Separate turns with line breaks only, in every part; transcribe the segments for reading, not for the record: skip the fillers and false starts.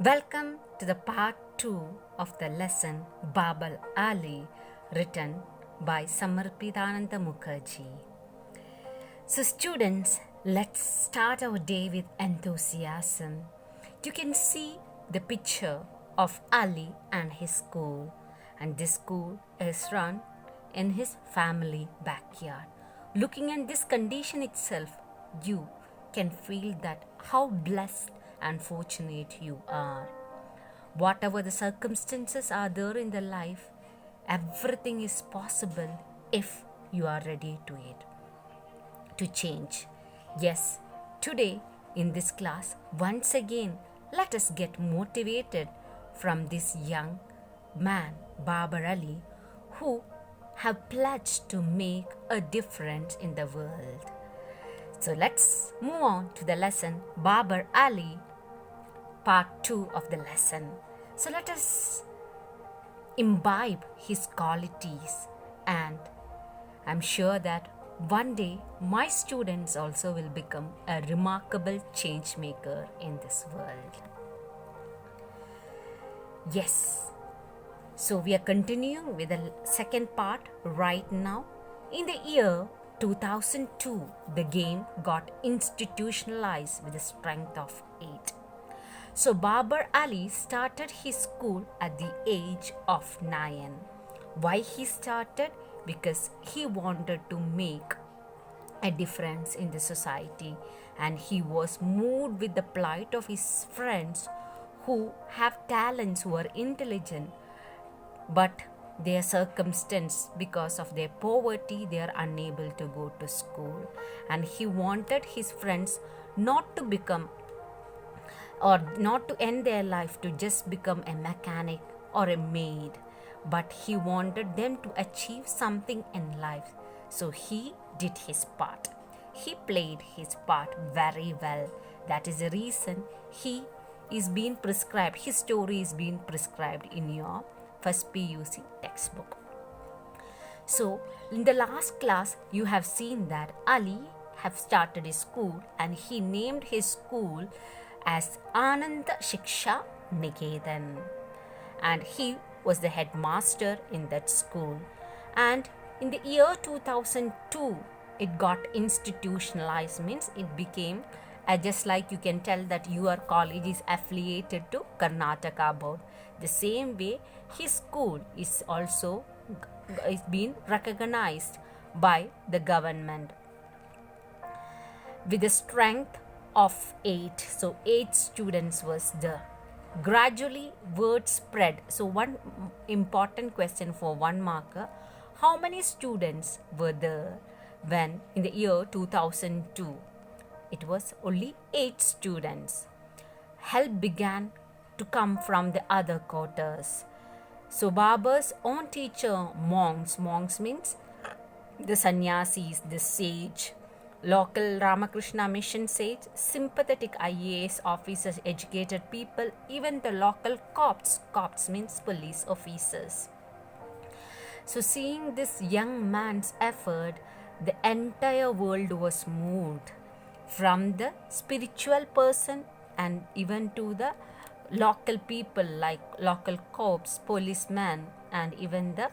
Welcome to the part 2 of the lesson Babal Ali, written by Samarpitananda Mukherjee. So, students, let's start our day with enthusiasm. You can see the picture of Ali and his school, and this school is run in his family backyard. Looking at this condition itself, you can feel that how blessed and fortunate you are. Whatever the circumstances are there in the life, everything is possible if you are ready to it, to change. Yes, today in this class, once again, let us get motivated from this young man, Babar Ali, who have pledged to make a difference in the world. So let's move on to the lesson Babar Ali, part 2 of the lesson. So let us imbibe his qualities, and I'm sure that one day my students also will become a remarkable change maker in this world. Yes, so we are continuing with the second part right now. In the year 2002, the game got institutionalized with a strength of 8. So Babar Ali started his school at the age of 9. Why he started? Because he wanted to make a difference in the society, and he was moved with the plight of his friends who have talents, who are intelligent, but their circumstance, because of their poverty, they are unable to go to school. And he wanted his friends not to become or not to end their life to just become a mechanic or a maid, but he wanted them to achieve something in life. So he did his part. He played his part very well. That is the reason he is being prescribed, his story is being prescribed in your first PUC textbook. So in the last class, you have seen that Ali have started his school, and he named his school as Ananda Shiksha Niketan, and he was the headmaster in that school. And in the year 2002, it got institutionalized, means it became just like you can tell that your college is affiliated to Karnataka board. The same way, his school is also being recognized by the government with the strength of 8. So 8 students was there. Gradually word spread. So one important question for one marker: how many students were there when in the year 2002? It was only 8 students. Help began to come from the other quarters. So Babar's own teacher, monks means the sannyasis, the sage, local Ramakrishna mission sage, sympathetic IAS officers, educated people, even the local cops means police officers. So seeing this young man's effort, the entire world was moved, from the spiritual person and even to the local people like local cops, policemen, and even the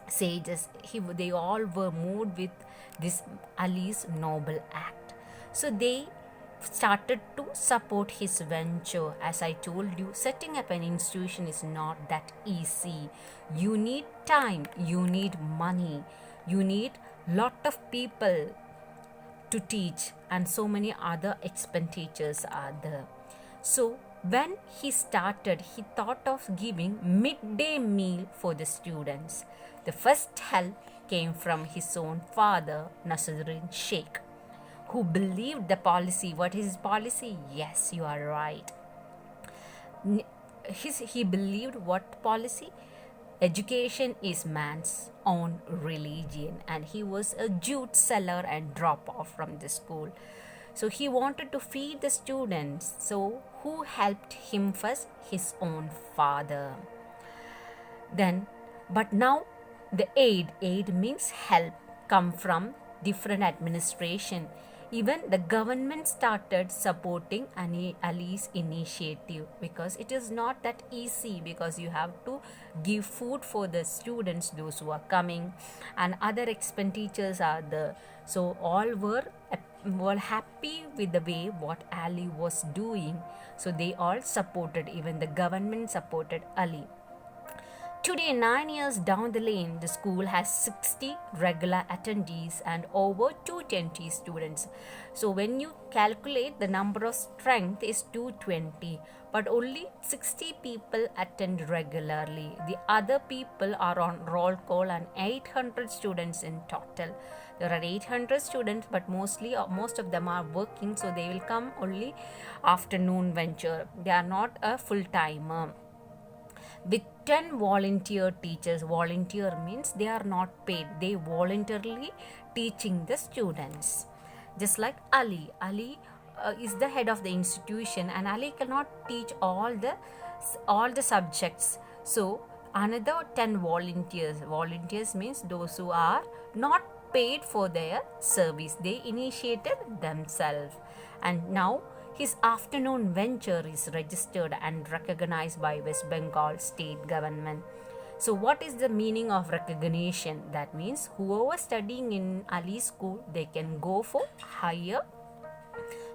sages. They all were moved with this Ali's noble act. So they started to support his venture. As I told you, setting up an institution is not that easy. You need time, you need money, you need lot of people to teach, and so many other expenditures are there. So when he started, he thought of giving midday meal for the students. The first help came from his own father, Nasruddin Sheikh, who believed the policy. What is his policy? Yes, you are right. He believed what policy? Education is man's own religion, and he was a jute seller and drop off from the school. So he wanted to feed the students. So who helped him first? His own father. Then, but now the aid means help, come from different administration. Even the government started supporting Ali's initiative, because it is not that easy, because you have to give food for the students, those who are coming, and other expenditures are there. So all were happy with the way what Ali was doing. So they all supported, even the government supported Ali. Today, 9 years down the lane, the school has 60 regular attendees and over 220 students. So, when you calculate, the number of strength is 220, but only 60 people attend regularly. The other people are on roll call, and 800 students in total. There are 800 students, but most of them are working, so they will come only afternoon venture. They are not a full timer. With 10 volunteer teachers. Volunteer means they are not paid, they voluntarily teaching the students. Just like Ali is the head of the institution, and Ali cannot teach all the subjects. So another 10 volunteers means those who are not paid for their service, they initiated themselves. And now his afternoon venture is registered and recognized by West Bengal state government. So what is the meaning of recognition? That means whoever studying in Ali school, they can go for higher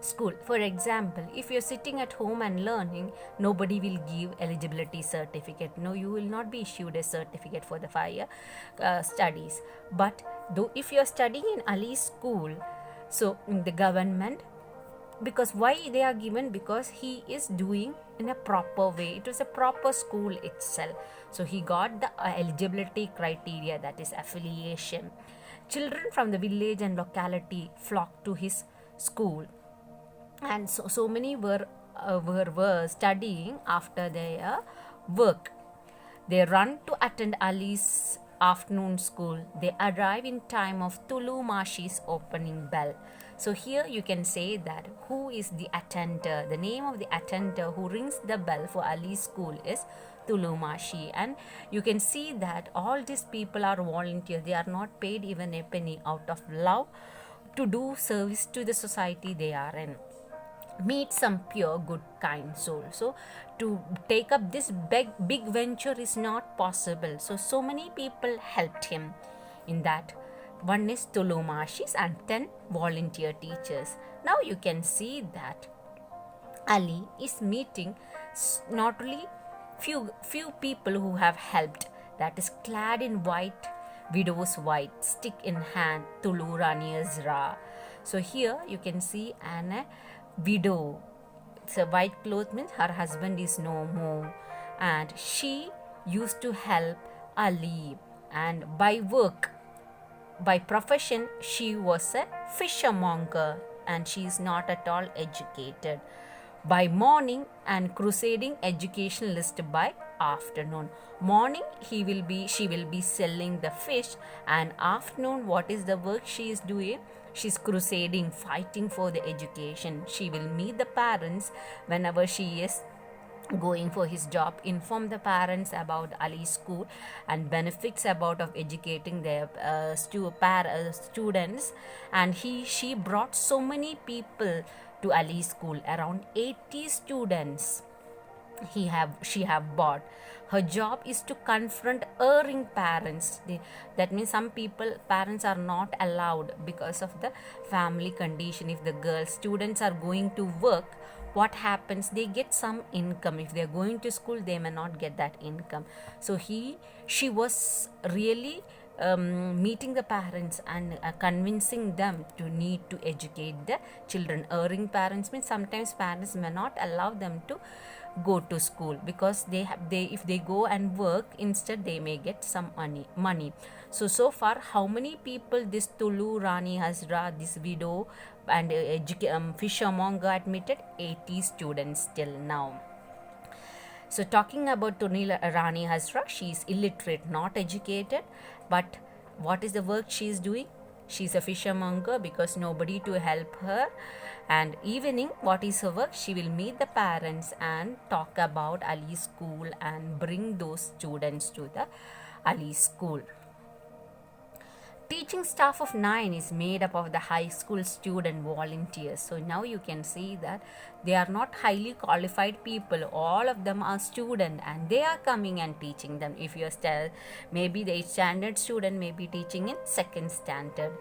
school. For example, if you're sitting at home and learning, nobody will give eligibility certificate. No, you will not be issued a certificate for the 5 year studies. But though if you're studying in Ali school, so the government, because why they are given, because he is doing in a proper way, it was a proper school itself, so he got the eligibility criteria, that is affiliation. Children from the village and locality flocked to his school, and so many were studying after their work. They run to attend Ali's afternoon school. They arrive in time of Tulu Mashi's opening bell. So here you can say that who is the attender. The name of the attender who rings the bell for Ali's school is Tulu Mashi. And you can see that all these people are volunteers. They are not paid even a penny, out of love to do service to the society they are in. Meet some pure, good, kind soul. So to take up this big venture is not possible. So many people helped him in that. One is Tulu Mashis and 10 volunteer teachers. Now you can see that Ali is meeting not only few people who have helped, that is clad in white, widow's white, stick in hand, Tulu Rani Azra. So here you can see an widow. So white cloth means her husband is no more, and she used to help Ali. And by work, by profession, she was a fishermonger, and she is not at all educated. By morning and crusading educationalist by afternoon. Morning she will be selling the fish, and afternoon what is the work she is doing? She's crusading, fighting for the education. She will meet the parents whenever she is going for his job, inform the parents about Ali's school and benefits about of educating their students. And she brought so many people to Ali's school, around 80 students she have bought. Her job is to confront erring parents. That means some parents are not allowed because of the family condition. If the students are going to work, what happens? They get some income. If they are going to school, they may not get that income. So she was really meeting the parents and convincing them to need to educate the children. Erring parents means sometimes parents may not allow them to go to school because if they go and work, instead they may get some money. So far, how many people this Tulu Rani Hazra, this widow and fishermonger admitted? 80 students till now. So talking about Tulu Rani Hazra, she is illiterate, not educated, but what is the work she is doing? She is a fishermonger because nobody to help her. And evening, what is her work? She will meet the parents and talk about Ali's school and bring those students to the Ali school. Teaching staff of 9 is made up of the high school student volunteers. So now you can see that they are not highly qualified people. All of them are student and they are coming and teaching them. If you're still maybe the 8th standard student may be teaching in 2nd standard.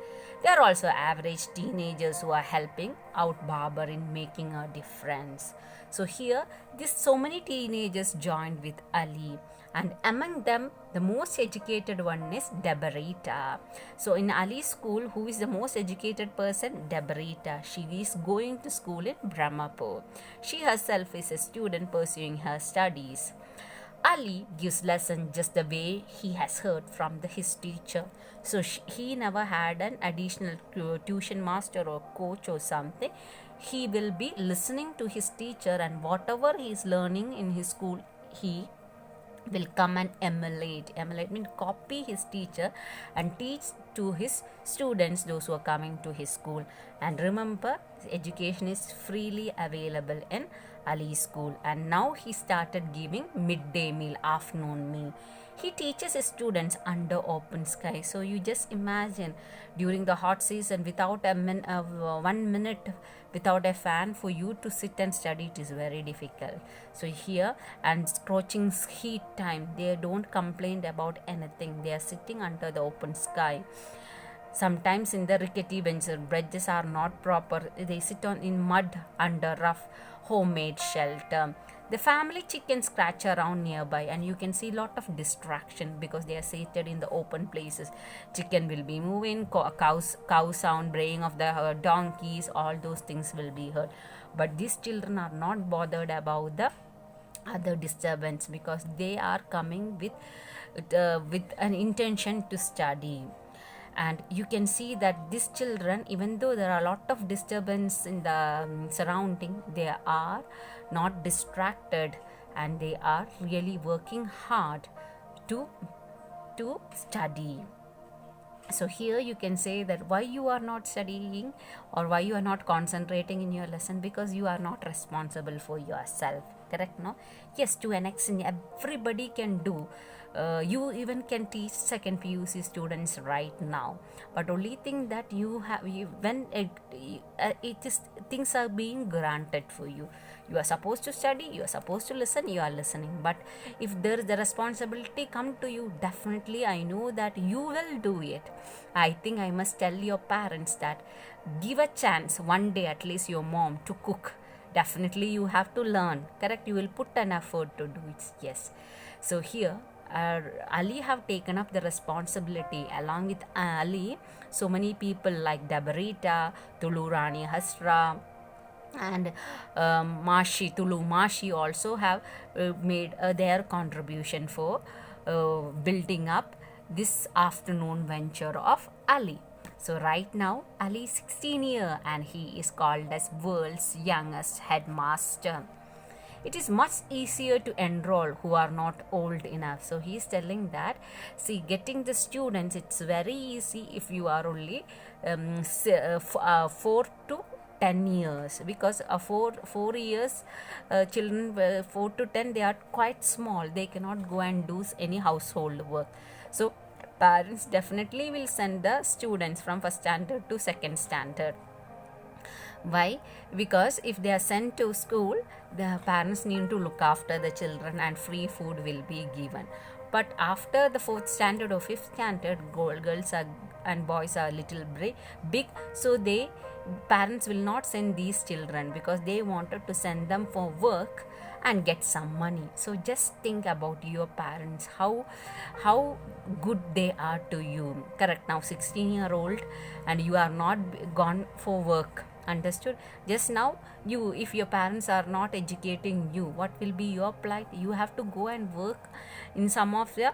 There are also average teenagers who are helping out Babar in making a difference. So here, this so many teenagers joined with Ali, and among them, the most educated one is Debarita. So in Ali's school, who is the most educated person? Debarita. She is going to school in Brahmapur. She herself is a student pursuing her studies. Ali gives lesson just the way he has heard from his teacher. So he never had an additional tuition master or coach or something. He will be listening to his teacher, and whatever he is learning in his school, he will come and emulate means copy his teacher and teach to his students, those who are coming to his school. And remember, education is freely available in Ali's school, and now he started giving midday meal, afternoon meal. He teaches his students under open sky. So you just imagine, during the hot season, without 1 minute without a fan, for you to sit and study, it is very difficult. So here, and scorching heat time, they don't complain about anything. They are sitting under the open sky. Sometimes in the rickety bridges are not proper. They sit on in mud under rough homemade shelter. The family chickens scratch around nearby, and you can see lot of distraction because they are seated in the open places. Chicken will be moving, cow sound, braying of the donkeys, all those things will be heard. But these children are not bothered about the other disturbance because they are coming with an intention to study. And you can see that these children, even though there are a lot of disturbance in the surrounding, they are not distracted and they are really working hard to study. So here you can say that why you are not studying or why you are not concentrating in your lesson, because you are not responsible for yourself. Correct? No? Yes, to an extent everybody can do. You even can teach second PUC students right now, but only thing that when it is things are being granted for you, you are supposed to study, you are supposed to listen, you are listening. But if there is the responsibility come to you, definitely I know that you will do it. I think I must tell your parents that give a chance one day at least your mom to cook. Definitely you have to learn. Correct? You will put an effort to do it. Yes. So here Ali have taken up the responsibility. Along with Ali, so many people like Debarita, Tulu Rani Hasra, and Tulu Mashi also have made their contribution for building up this afternoon venture of Ali. So right now Ali is 16 years and he is called as world's youngest headmaster. It is much easier to enroll who are not old enough. So he is telling that, see, getting the students, it's very easy if you are only 4 to 10 years, because 4 years children 4 to 10, they are quite small, they cannot go and do any household work. So parents definitely will send the students from first standard to second standard. Why? Because if they are sent to school, the parents need to look after the children and free food will be given. But after the 4th standard or 5th standard, girls are and boys are little big, so parents will not send these children because they wanted to send them for work and get some money. So just think about your parents, how good they are to you. Correct? Now 16-year-old and you are not gone for work. Understood? Just now, if your parents are not educating you, what will be your plight? You have to go and work in some of the,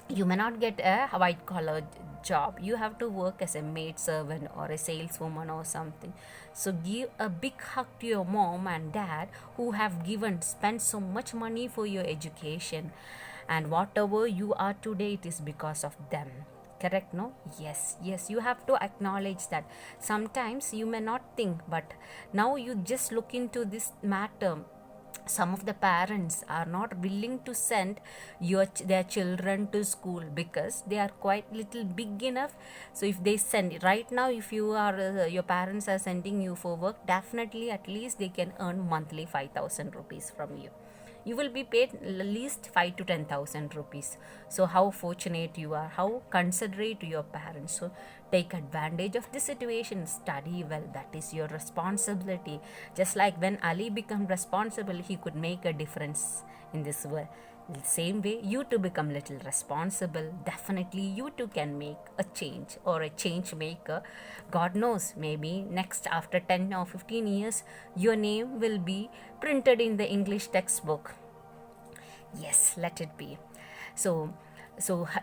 you may not get a white collar job, you have to work as a maid servant or a saleswoman or something. So give a big hug to your mom and dad who have spent so much money for your education, and whatever you are today, it is because of them. Correct? No? Yes, you have to acknowledge that. Sometimes you may not think, but now you just look into this matter some of the parents are not willing to send their children to school because they are quite little big enough. So if they send right now, if you are your parents are sending you for work, definitely at least they can earn monthly 5,000 rupees from you. You will be paid at least 5 to 10,000 rupees. So how fortunate you are, how considerate your parents. So take advantage of the situation, study well, that is your responsibility. Just like when Ali became responsible, he could make a difference in this world. Same way, you to become little responsible, definitely you too can make a change or a change maker. God knows, maybe next after 10 or 15 years your name will be printed in the English textbook. Yes, let it be. So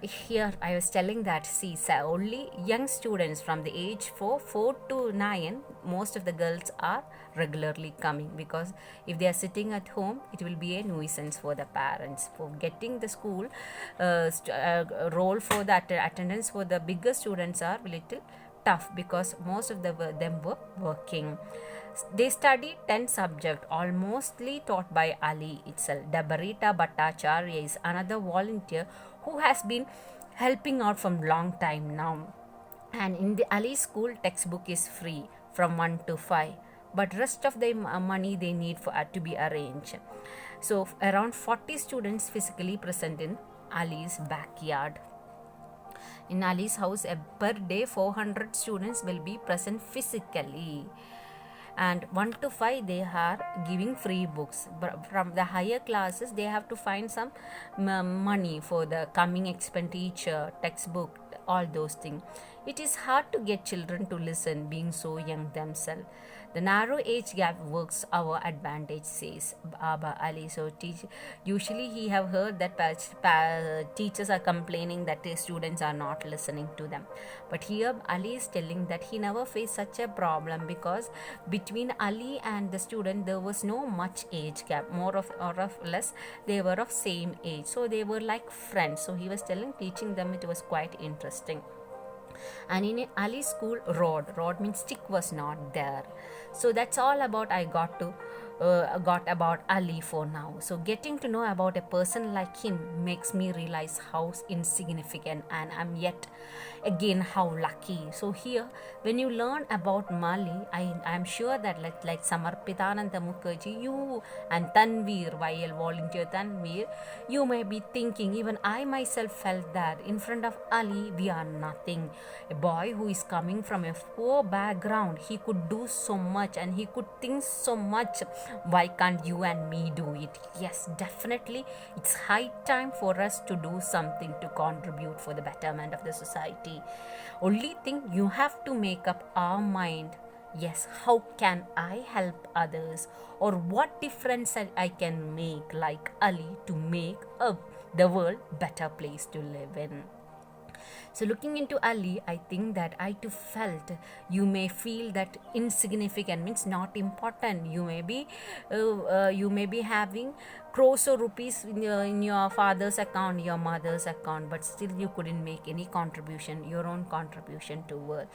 here I was telling that, see, only young students from the age 4 to 9, most of the girls are regularly coming, because if they are sitting at home, it will be a nuisance for the parents. For getting the school roll for the attendance for the bigger students are little tough, because most of them were working. They studied 10 subjects, all mostly taught by Ali itself. Dabarita Bhattacharya is another volunteer who has been helping out from long time now. And in the Ali school, textbook is free from 1 to 5, but rest of the money they need for to be arranged. So around 40 students physically present in Ali's backyard. In Ali's house, per day 400 students will be present physically, and 1 to 5 they are giving free books. But from the higher classes, they have to find some money for the coming expenditure, textbook, all those things. It is hard to get children to listen being so young themselves. The narrow age gap works our advantage, says Baba Ali. So usually he have heard that teachers are complaining that the students are not listening to them. But here Ali is telling that he never faced such a problem, because between Ali and the student there was no much age gap, more of or of less they were of same age. So they were like friends. So he was teaching them, it was quite interesting. And in Ali's school, rod means stick was not there. So that's all about I got about Ali for now. So getting to know about a person like him makes me realize how insignificant and I'm yet again how lucky. So here, when you learn about Mali, I'm sure that like Samarpitananda Mukherjee, you and Tanveer, YL volunteer Tanveer, you may be thinking, even I myself felt that in front of Ali we are nothing. A boy who is coming from a poor background, he could do so much and he could think so much. Why can't you and me do it? Yes, definitely it's high time for us to do something to contribute for the betterment of the society. Only thing, you have to make up our mind. Yes, how can I help others, or what difference I can make like Ali to make the world better place to live in. So looking into Ali, I think that I too felt, you may feel that insignificant means not important. You may be having crores of rupees in your father's account, your mother's account, but still you couldn't make any contribution, your own contribution to world.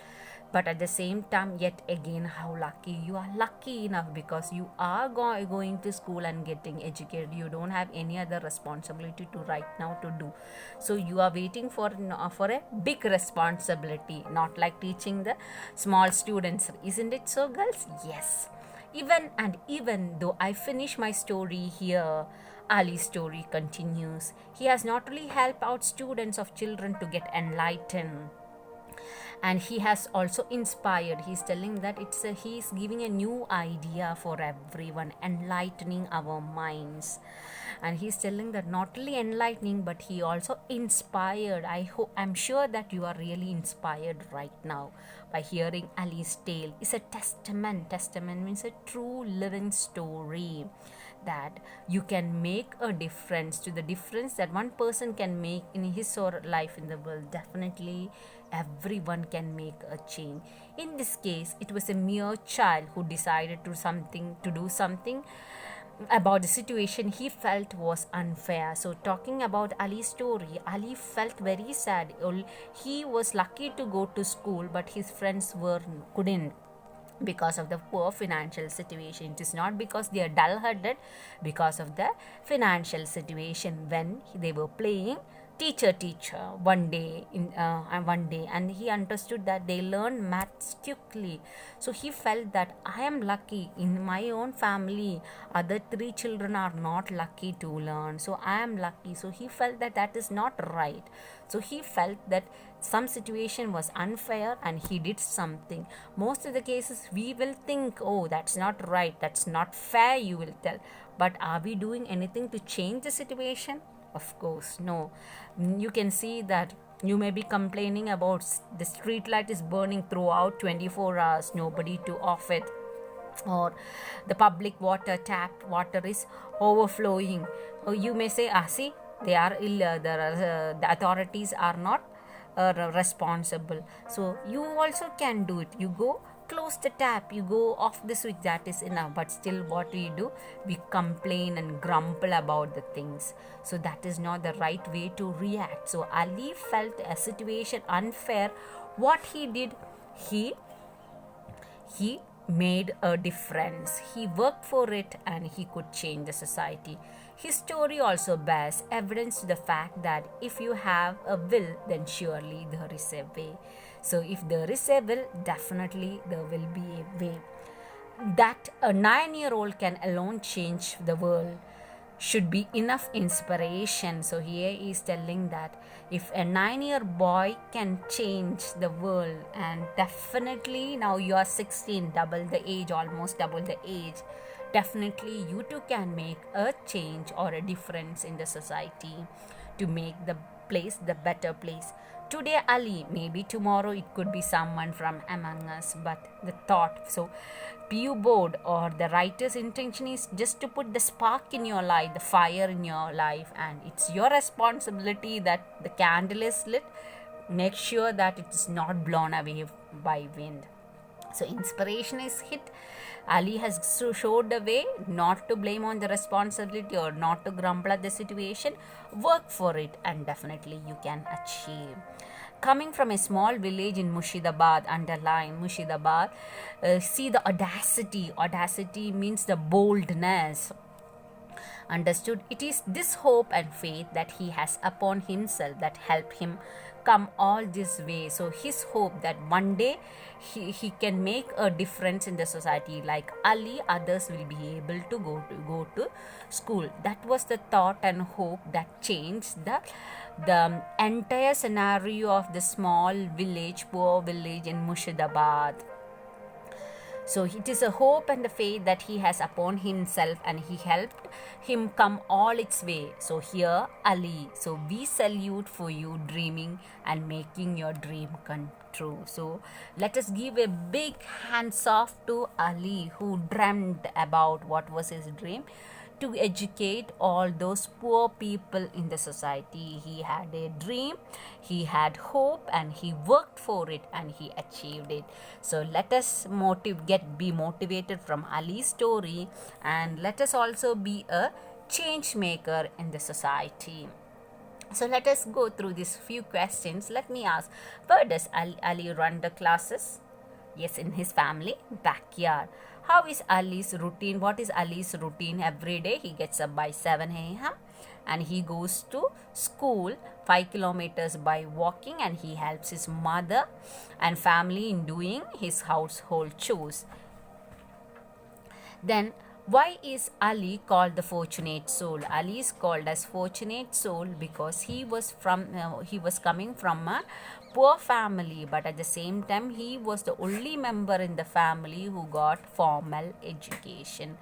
But at the same time, yet again, how lucky you are. Lucky enough because you are going to school and getting educated. You don't have any other responsibility to right now to do. So you are waiting for a big responsibility, not like teaching the small students. Isn't it so, girls? Yes. Even though I finish my story here, Ali's story continues. He has not only helped out students of children to get enlightened, and he has also inspired. He's telling that he's giving a new idea for everyone, enlightening our minds. And he's telling that not only enlightening, but he also inspired. I'm sure that you are really inspired right now by hearing Ali's tale. It's a testament means a true living story, that you can make a difference, to the difference that one person can make in his or life in the world. Definitely everyone can make a change. In this case, it was a mere child who decided to do something about the situation he felt was unfair. So talking about Ali's story, Ali felt very sad. He was lucky to go to school, but his friends couldn't, because of the poor financial situation. It is not because they are dull-headed, because of the financial situation. When they were playing teacher one day, and he understood that they learned maths quickly. So he felt that I am lucky. In my own family, other three children are not lucky to learn, so I am lucky. So he felt that that is not right. So he felt that some situation was unfair and he did something. Most of the cases we will think, oh, that's not right, that's not fair, you will tell. But are we doing anything to change the situation? Of course no. You can see that you may be complaining about the street light is burning throughout 24 hours, nobody to off it, or the public water tap water is overflowing. Or you may say, see, they are the authorities are not responsible. So you also can do it. You go close the tap, you go off the switch, that is enough. But still what we do, we complain and grumble about the things. So that is not the right way to react. So Ali felt a situation unfair. What he did, he made a difference. He worked for it and he could change the society. His story also bears evidence to the fact that if you have a will, then surely there is a way. So if there is a will, definitely there will be a way. That a 9-year-old can alone change the world should be enough inspiration. So here he is telling that if a 9-year boy can change the world, and definitely now you are 16, double the age, almost double the age, definitely you too can make a change or a difference in the society to make the place the better place. Today Ali, maybe tomorrow it could be someone from among us, but the thought, so PU board or the writer's intention is just to put the spark in your life, the fire in your life, and it's your responsibility that the candle is lit. Make sure that it is not blown away by wind. So inspiration is hit. Ali has showed the way, not to blame on the responsibility or not to grumble at the situation. Work for it and definitely you can achieve. Coming from a small village in Murshidabad, underline Murshidabad, see the audacity. Audacity means the boldness. Understood? It is this hope and faith that he has upon himself that helped him come all this way. So his hope that one day he can make a difference in the society. Like Ali, others will be able to go to school. That was the thought and hope that changed the entire scenario of the small village, poor village in Murshidabad. So it is a hope and a faith that he has upon himself and he helped him come all its way. So here Ali, so we salute for you dreaming and making your dream come true. So let us give a big hands off to Ali, who dreamed about what was his dream, to educate all those poor people in the society. He had a dream, he had hope, and he worked for it and he achieved it. So let us be motivated from Ali's story, and let us also be a change maker in the society. So let us go through these few questions. Let me ask, where does Ali run the classes? Yes, in his family backyard. How is Ali's routine? What is Ali's routine every day? He gets up by 7 a.m. and he goes to school 5 kilometers by walking, and he helps his mother and family in doing his household chores. Then why is Ali called the fortunate soul? Ali is called as fortunate soul because he was coming from a poor family, but at the same time he was the only member in the family who got formal education.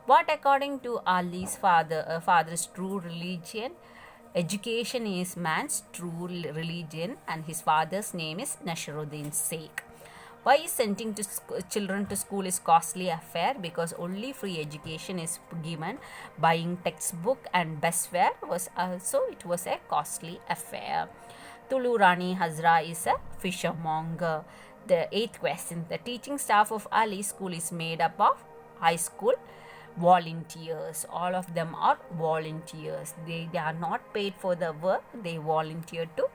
What according to Ali's father's true religion? Education is man's true religion, and his father's name is Nasruddin Sheikh. Why is sending children to school is costly affair? Because only free education is given. Buying textbook and bus fare was a costly affair. Tulu Rani Hazra is a fishermonger. The 8th question. The teaching staff of Ali school is made up of high school volunteers. All of them are volunteers. They are not paid for the work. They volunteer to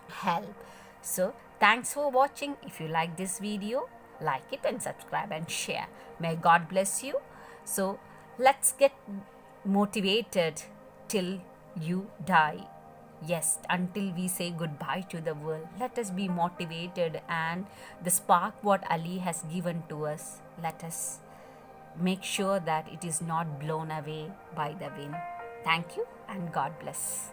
help. So thanks for watching. If you like this video, like it and subscribe and share. May God bless you. So let's get motivated till you die. Yes, until we say goodbye to the world, let us be motivated, and the spark what Ali has given to us, let us make sure that it is not blown away by the wind. Thank you and God bless.